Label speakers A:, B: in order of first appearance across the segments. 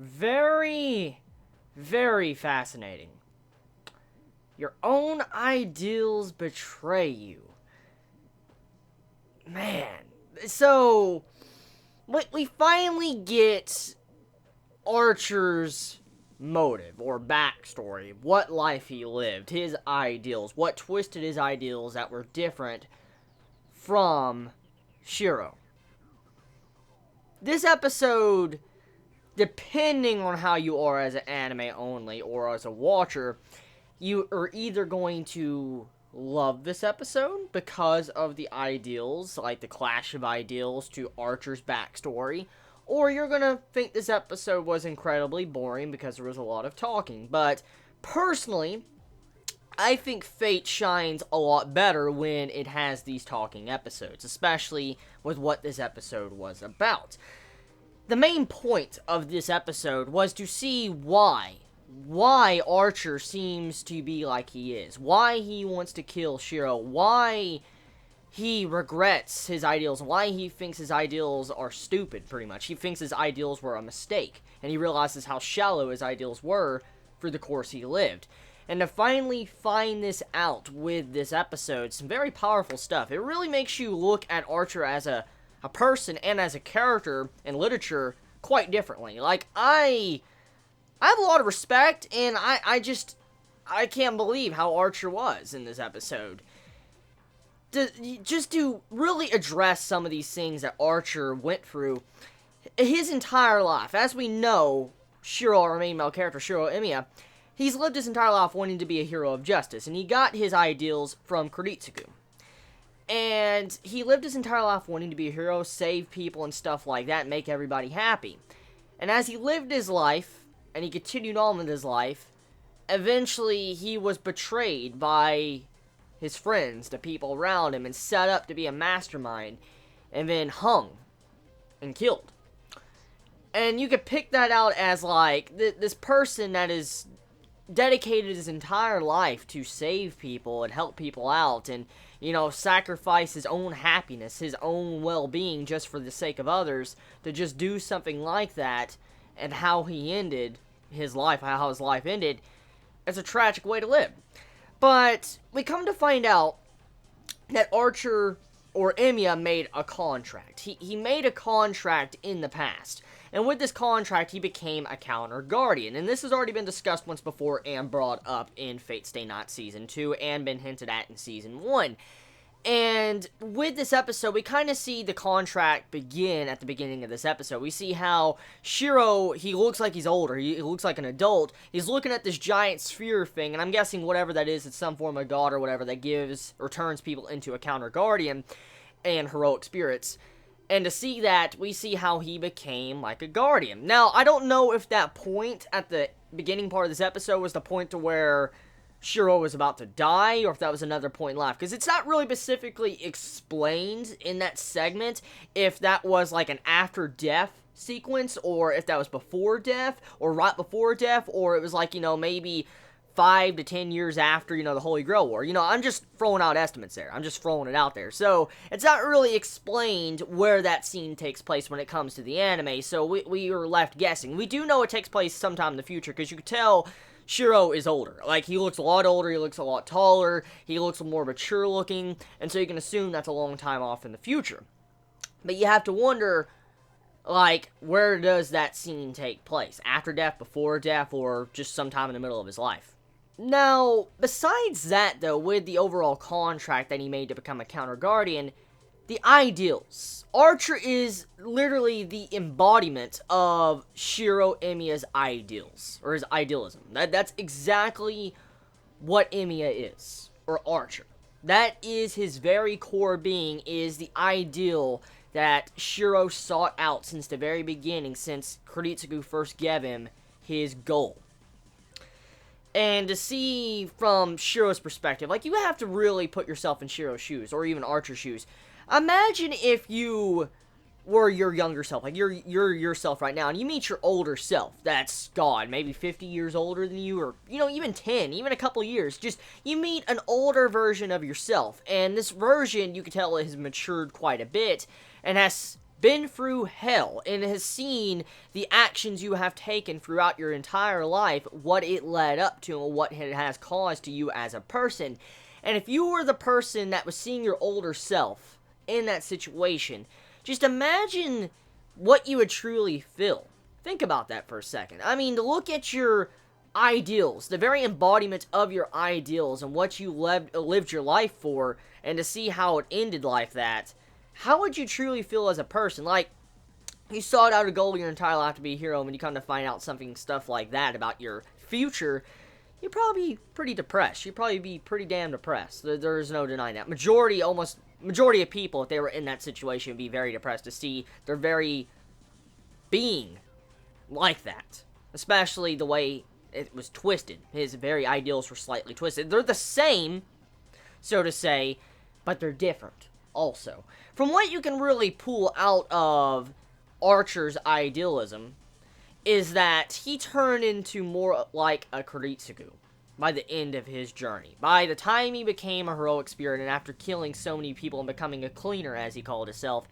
A: Very, very fascinating. Your own ideals betray you. Man. So, we finally get Archer's motive or backstory, what life he lived, his ideals, what twisted his ideals that were different from Shiro. This episode, depending on how you are as an anime only or as a watcher, you are either going to love this episode because of the ideals, like the clash of ideals to Archer's backstory, or you're gonna think this episode was incredibly boring because there was a lot of talking. But personally, I think Fate shines a lot better when it has these talking episodes, especially with what this episode was about. The main point of this episode was to see why Archer seems to be like he is, why he wants to kill Shiro, why he regrets his ideals, why he thinks his ideals are stupid, pretty much. He thinks his ideals were a mistake, and he realizes how shallow his ideals were through the course he lived. And to finally find this out with this episode, some very powerful stuff. It really makes you look at Archer as a person and as a character in literature quite differently. Like, I have a lot of respect, and I can't believe how Archer was in this episode. Just to really address some of these things that Archer went through, his entire life, as we know, Shiro, our main male character, Shiro Emiya, he's lived his entire life wanting to be a hero of justice, and he got his ideals from Kuritsugu. And he lived his entire life wanting to be a hero, save people and stuff like that, make everybody happy. And as he lived his life, and he continued on with his life, eventually he was betrayed by his friends, the people around him, and set up to be a mastermind, and then hung and killed. And you could pick that out as, like, this person that is dedicated his entire life to save people and help people out, and, you know, sacrifice his own happiness, his own well-being just for the sake of others, to just do something like that, and how he ended his life, how his life ended, it's a tragic way to live. But we come to find out that Archer, or Emiya, made a contract. He made a contract in the past. And with this contract, he became a counter guardian. And this has already been discussed once before and brought up in Fate Stay Night Season 2 and been hinted at in Season 1. And with this episode, we kind of see the contract begin at the beginning of this episode. We see how Shiro, he looks like he's older. He looks like an adult. He's looking at this giant sphere thing, and I'm guessing whatever that is, it's some form of god or whatever that gives or turns people into a counter guardian and heroic spirits. And to see that, we see how he became like a guardian. Now, I don't know if that point at the beginning part of this episode was the point to where Shiro was about to die, or if that was another point in life, because it's not really specifically explained in that segment if that was like an after-death sequence, or if that was before death, or right before death, or it was like, you know, maybe 5 to 10 years after, you know, the Holy Grail War. You know, I'm just throwing out estimates there. I'm just throwing it out there. So, it's not really explained where that scene takes place when it comes to the anime, so we are left guessing. We do know it takes place sometime in the future, because you could tell Shiro is older. Like, he looks a lot older, he looks a lot taller, he looks more mature looking, and so you can assume that's a long time off in the future. But you have to wonder, like, where does that scene take place? After death, before death, or just sometime in the middle of his life? Now, besides that, though, with the overall contract that he made to become a counter guardian, the ideals. Archer is literally the embodiment of Shiro Emiya's ideals, or his idealism. That's exactly what Emiya is, or Archer. That is his very core being, is the ideal that Shiro sought out since the very beginning, since Kuritsugu first gave him his goal. And to see from Shiro's perspective, like, you have to really put yourself in Shiro's shoes, or even Archer's shoes. Imagine if you were your younger self, like, you're yourself right now, and you meet your older self, that's, God, maybe 50 years older than you, or, you know, even 10, even a couple years, just, you meet an older version of yourself, and this version, you can tell, has matured quite a bit, and has been through hell and has seen the actions you have taken throughout your entire life, what it led up to and what it has caused to you as a person. And if you were the person that was seeing your older self in that situation, just imagine what you would truly feel. Think about that for a second. I mean, to look at your ideals, the very embodiment of your ideals and what you lived your life for, and to see how it ended like that, how would you truly feel as a person? Like, you sought out a goal your entire life to be a hero, and you come to find out stuff like that about your future, you'd probably be pretty depressed. You'd probably be pretty damn depressed. There's no denying that. Majority of people, if they were in that situation, would be very depressed to see their very being like that. Especially the way it was twisted. His very ideals were slightly twisted. They're the same, so to say, but they're different also. From what you can really pull out of Archer's idealism is that he turned into more like a Kuritsugu by the end of his journey. By the time he became a heroic spirit, and after killing so many people and becoming a cleaner, as he called himself,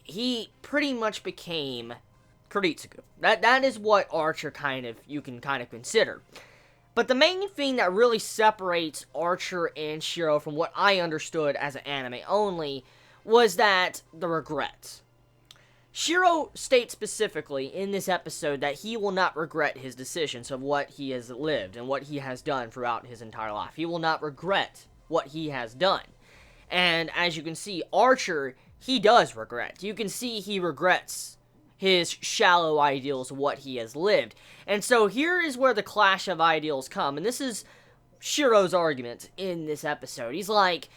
A: he pretty much became Kuritsugu. That is what Archer you can consider. But the main thing that really separates Archer and Shiro from what I understood as an anime only was that the regret. Shiro states specifically in this episode that he will not regret his decisions of what he has lived and what he has done throughout his entire life. He will not regret what he has done. And as you can see, Archer, he does regret. You can see he regrets his shallow ideals of what he has lived. And so here is where the clash of ideals come. And this is Shiro's argument in this episode. He's like,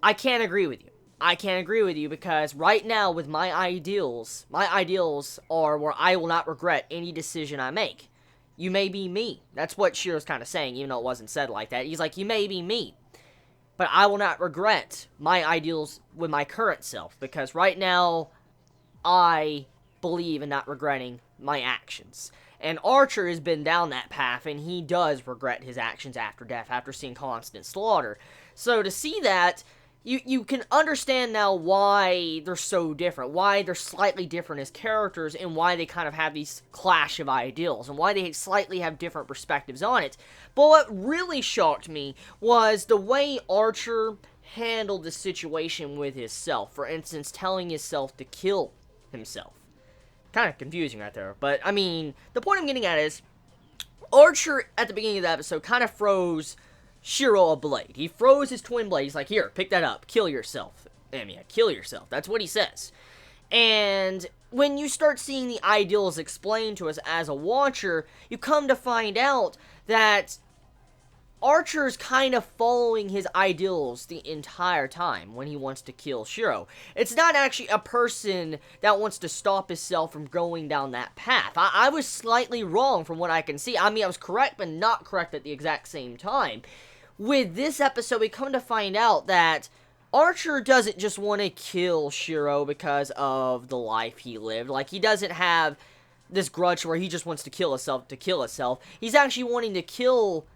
A: I can't agree with you. I can't agree with you because right now with my ideals are where I will not regret any decision I make. You may be me. That's what Shiro's kind of saying, even though it wasn't said like that. He's like, you may be me, but I will not regret my ideals with my current self because right now I believe in not regretting my actions. And Archer has been down that path, and he does regret his actions after death, after seeing constant slaughter. So to see that, you can understand now why they're so different, why they're slightly different as characters, and why they kind of have these clash of ideals, and why they slightly have different perspectives on it. But what really shocked me was the way Archer handled the situation with himself. For instance, telling himself to kill himself. Kind of confusing right there, but I mean, the point I'm getting at is, Archer, at the beginning of the episode, kind of throws Shiro a blade. He throws his twin blade. He's like, here, pick that up. Kill yourself. Emiya, kill yourself. That's what he says. And when you start seeing the ideals explained to us as a watcher, you come to find out that Archer's kind of following his ideals the entire time when he wants to kill Shiro. It's not actually a person that wants to stop himself from going down that path. I was slightly wrong from what I can see. I mean, I was correct, but not correct at the exact same time. With this episode, we come to find out that Archer doesn't just want to kill Shiro because of the life he lived. Like, he doesn't have this grudge where he just wants to kill himself. He's actually wanting to kill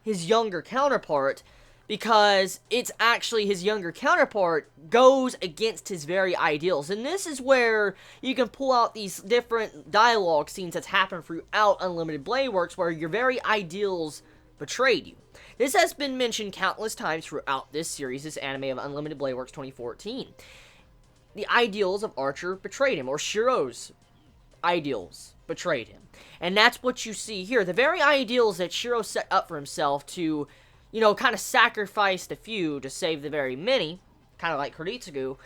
A: his younger counterpart because it's actually his younger counterpart goes against his very ideals. And this is where you can pull out these different dialogue scenes that's happened throughout Unlimited Blade Works where your very ideals betrayed you. This has been mentioned countless times throughout this series, this anime of Unlimited Blade Works 2014. The ideals of Archer betrayed him, or Shiro's ideals betrayed him. And that's what you see here. The very ideals that Shiro set up for himself to, kind of sacrifice the few to save the very many, kind of like Kuritsugu,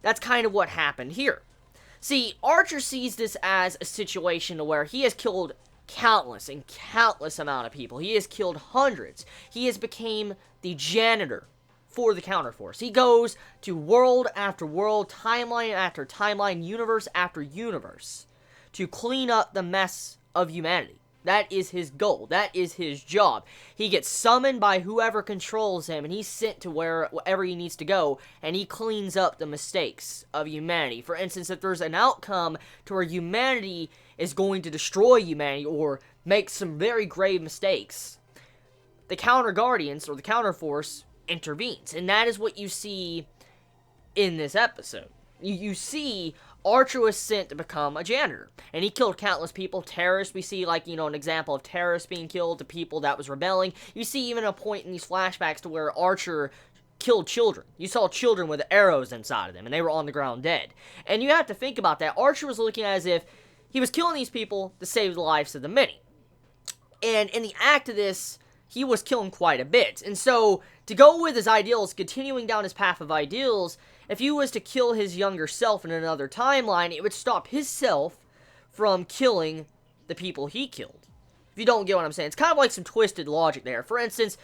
A: that's kind of what happened here. See, Archer sees this as a situation where he has killed countless amount of people. He has killed hundreds. He has become the janitor for the Counterforce. He goes to world after world, timeline after timeline, universe after universe, to clean up the mess of humanity. That is his goal. That is his job. He gets summoned by whoever controls him, and he's sent to wherever he needs to go, and he cleans up the mistakes of humanity. For instance, if there's an outcome to where humanity is going to destroy humanity or make some very grave mistakes, the Counter Guardians, or the Counterforce, intervenes. And that is what you see in this episode. You see Archer was sent to become a janitor, and he killed countless people. Terrorists, we see, like, an example of terrorists being killed, to people that was rebelling. You see even a point in these flashbacks to where Archer killed children. You saw children with arrows inside of them, and they were on the ground dead. And you have to think about that. Archer was looking as if he was killing these people to save the lives of the many. And in the act of this, he was killing quite a bit. And so, to go with his ideals, continuing down his path of ideals, if he was to kill his younger self in another timeline, it would stop his self from killing the people he killed. If you don't get what I'm saying, it's kind of like some twisted logic there. For instance,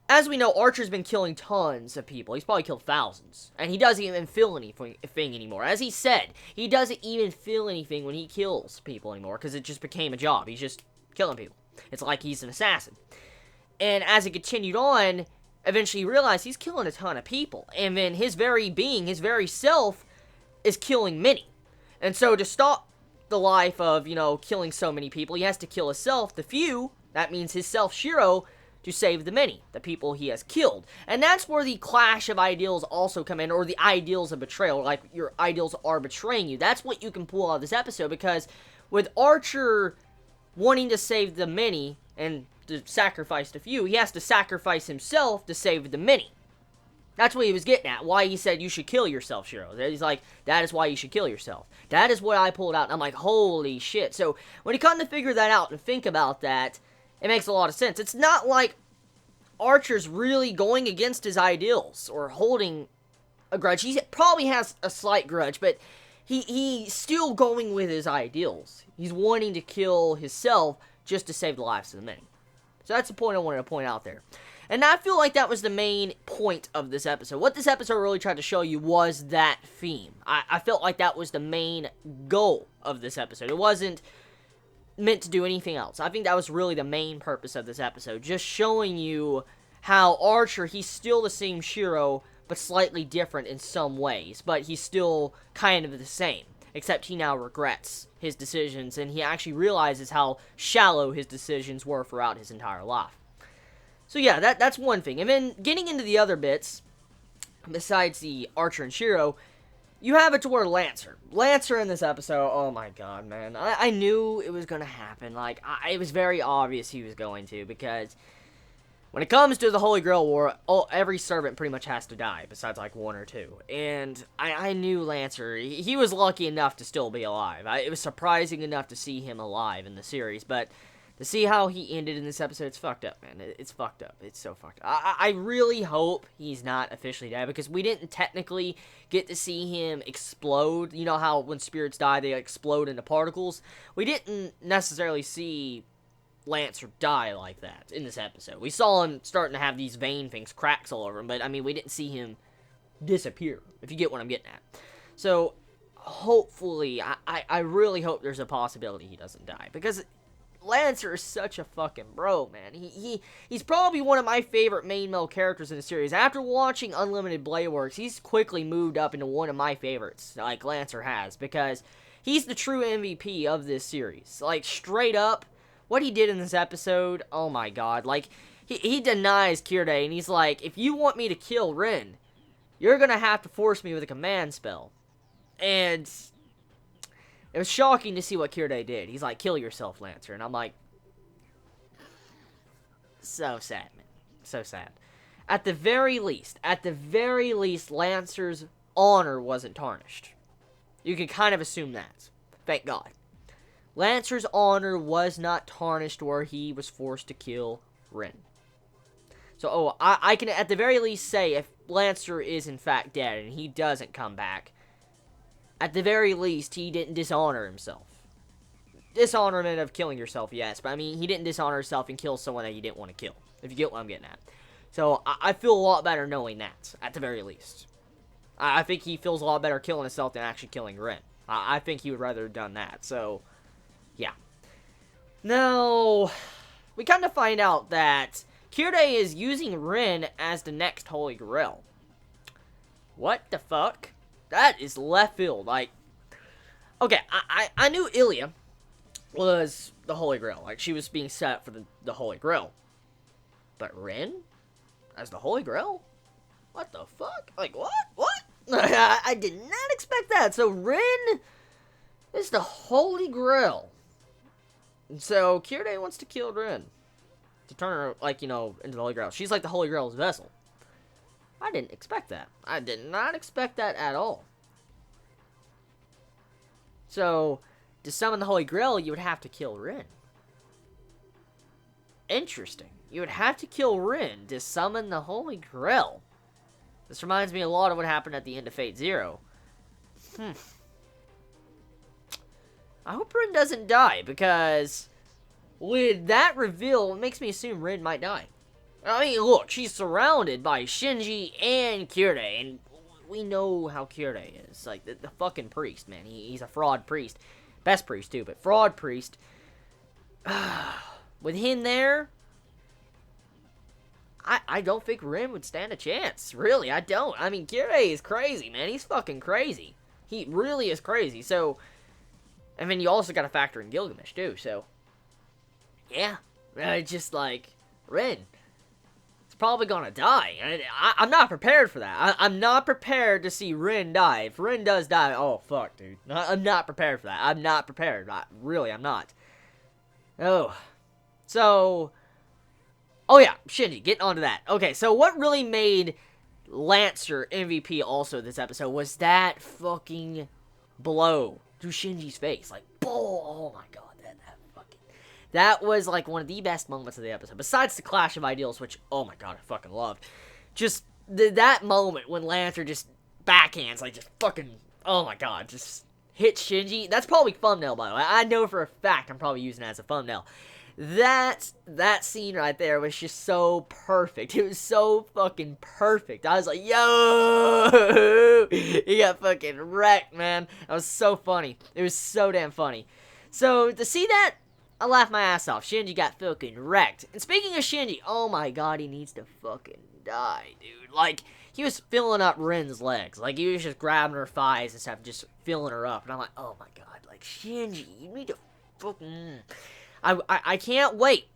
A: as we know, Archer's been killing tons of people. He's probably killed thousands. And he doesn't even feel anything anymore. As he said, he doesn't even feel anything when he kills people anymore, because it just became a job. He's just killing people. It's like he's an assassin. And as it continued on, eventually he realized he's killing a ton of people. And then his very being, his very self, is killing many. And so to stop the life of, killing so many people, he has to kill himself, the few, that means his self, Shiro, to save the many, the people he has killed. And that's where the clash of ideals also come in, or the ideals of betrayal, like your ideals are betraying you. That's what you can pull out of this episode, because with Archer wanting to save the many and to sacrifice the few, he has to sacrifice himself to save the many. That's what he was getting at, why he said you should kill yourself, Shiro. He's like, that is why you should kill yourself. That is what I pulled out, and I'm like, holy shit. So when you come to figure that out and think about that, it makes a lot of sense. It's not like Archer's really going against his ideals or holding a grudge. He probably has a slight grudge, but he's still going with his ideals. He's wanting to kill himself just to save the lives of the many. So that's the point I wanted to point out there. And I feel like that was the main point of this episode. What this episode really tried to show you was that theme. I felt like that was the main goal of this episode. It wasn't meant to do anything else. I think that was really the main purpose of this episode. Just showing you how Archer, he's still the same Shiro, but slightly different in some ways. But he's still kind of the same. Except he now regrets his decisions, and he actually realizes how shallow his decisions were throughout his entire life. So yeah, that's one thing. And then, getting into the other bits, besides the Archer and Shiro, you have it to where Lancer in this episode, oh my god, man. I knew it was going to happen. Like, it was very obvious he was going to, because when it comes to the Holy Grail War, every servant pretty much has to die, besides like one or two. And I knew Lancer, he was lucky enough to still be alive. It was surprising enough to see him alive in the series, but to see how he ended in this episode, it's fucked up, man. It's fucked up. It's so fucked up. I really hope he's not officially dead, because we didn't technically get to see him explode. You know how when spirits die, they explode into particles? We didn't necessarily see Lancer die like that in this episode. We saw him starting to have these vein things, cracks all over him, but, I mean, we didn't see him disappear, if you get what I'm getting at. So, hopefully, I really hope there's a possibility he doesn't die, because Lancer is such a fucking bro, man. He's probably one of my favorite main male characters in the series. After watching Unlimited Blade Works, he's quickly moved up into one of my favorites, like Lancer has, because he's the true MVP of this series. Like, straight up, what he did in this episode, oh my god. Like, he denies Kirei, and he's like, if you want me to kill Rin, you're gonna have to force me with a command spell. And it was shocking to see what Kirei did. He's like, kill yourself, Lancer. And I'm like, so sad, man. So sad. At the very least, Lancer's honor wasn't tarnished. You can kind of assume that. Thank God. Lancer's honor was not tarnished where he was forced to kill Rin. So, I can at the very least say if Lancer is in fact dead and he doesn't come back, at the very least, he didn't dishonor himself. Dishonorment of killing yourself, yes, but I mean, he didn't dishonor himself and kill someone that he didn't want to kill, if you get what I'm getting at. So, I feel a lot better knowing that, at the very least. I think he feels a lot better killing himself than actually killing Rin. I think he would rather have done that, so, yeah. Now, we kind of find out that Kirei is using Rin as the next Holy Grail. What the fuck? That is left field. Like, okay, I knew Ilya was the Holy Grail. Like, she was being set up for the Holy Grail. But Rin? As the Holy Grail? What the fuck? Like, what? What? I did not expect that. So, Rin It's the Holy Grail. And so, Kyurei wants to kill Rin. To turn her, like, into the Holy Grail. She's like the Holy Grail's vessel. I didn't expect that. I did not expect that at all. So, to summon the Holy Grail, you would have to kill Rin. Interesting. You would have to kill Rin to summon the Holy Grail. This reminds me a lot of what happened at the end of Fate Zero. I hope Rin doesn't die, because with that reveal, it makes me assume Rin might die. I mean, look, she's surrounded by Shinji and Kyurei, and we know how Kyurei is. Like, the fucking priest, man. He's a fraud priest. Best priest, too, but fraud priest. With him there, I don't think Rin would stand a chance. Really, I don't. I mean, Kyurei is crazy, man. He's fucking crazy. He really is crazy. So, I mean, you also got to factor in Gilgamesh, too. So, yeah. Just like, Rin is probably going to die. I'm not prepared for that. I'm not prepared to see Rin die. If Rin does die, oh, fuck, dude. I'm not prepared for that. I'm not prepared. Really, I'm not. Oh. So, oh yeah, Shinji, getting onto that. Okay, so what really made Lancer MVP also this episode was that fucking blow to Shinji's face. Like, oh my god, that was like one of the best moments of the episode. Besides the Clash of Ideals, which, oh my god, I fucking loved. Just that moment when Lancer just backhands, like just fucking, oh my god, just hit Shinji. That's probably thumbnail, by the way. I know for a fact I'm probably using it as a thumbnail. That scene right there was just so perfect. It was so fucking perfect. I was like, yo! He got fucking wrecked, man. That was so funny. It was so damn funny. So, to see that, I laughed my ass off. Shinji got fucking wrecked. And speaking of Shinji, oh my god, he needs to fucking die, dude. Like, he was filling up Rin's legs. Like, he was just grabbing her thighs and stuff, just filling her up. And I'm like, oh my god, like, Shinji, you need to fucking... I can't wait.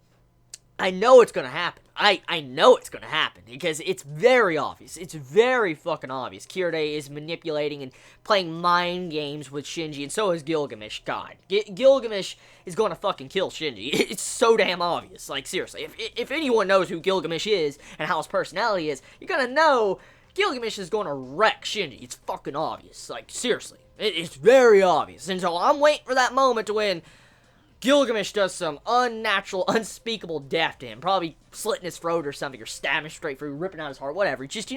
A: I know it's gonna happen. I know it's gonna happen, because it's very obvious. It's very fucking obvious. Kyurei is manipulating and playing mind games with Shinji, and so is Gilgamesh. God. Gilgamesh is gonna fucking kill Shinji. It's so damn obvious. Like, seriously. If anyone knows who Gilgamesh is and how his personality is, you're gonna know Gilgamesh is gonna wreck Shinji. It's fucking obvious. Like, seriously. It's very obvious. And so I'm waiting for that moment to when Gilgamesh does some unnatural, unspeakable death to him. Probably slitting his throat or something, or stabbing straight through, ripping out his heart, whatever. Just,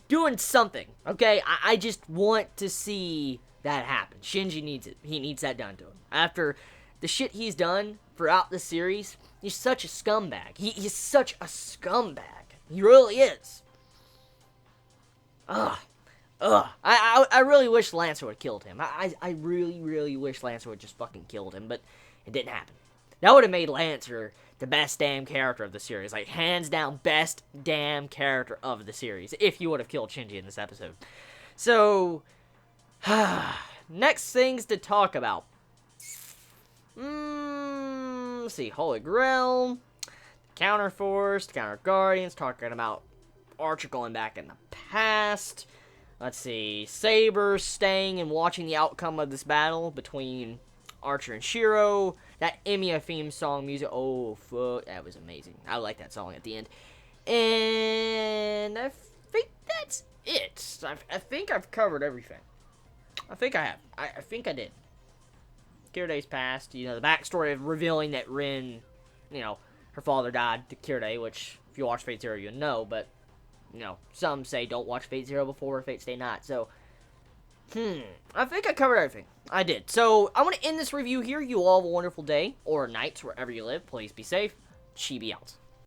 A: doing something, okay? I just want to see that happen. Shinji needs it. He needs that done to him. After the shit he's done throughout the series, he's such a scumbag. He's such a scumbag. He really is. I really wish Lancer would have killed him. I really, really wish Lancer would just fucking killed him, but it didn't happen. That would have made Lancer the best damn character of the series. Like, hands down, best damn character of the series, if you would have killed Shinji in this episode. So, next things to talk about. Let's see, Holy Grail, Counterforce, Counter Guardians, talking about Archer going back in the past. Let's see, Saber staying and watching the outcome of this battle between Archer and Shiro. That Emiya theme song music, oh fuck, that was amazing. I like that song at the end. And I think that's it. I think I've covered everything. I think I have. I think I did. Kyurei's past, the backstory of revealing that Rin, her father died to Kyurei, which, if you watch Fate Zero, you'll know, but, some say don't watch Fate Zero before Fate Stay Night, so, I think I covered everything. I did. So, I'm going to end this review here. You all have a wonderful day, or night, wherever you live. Please be safe. Chibi out.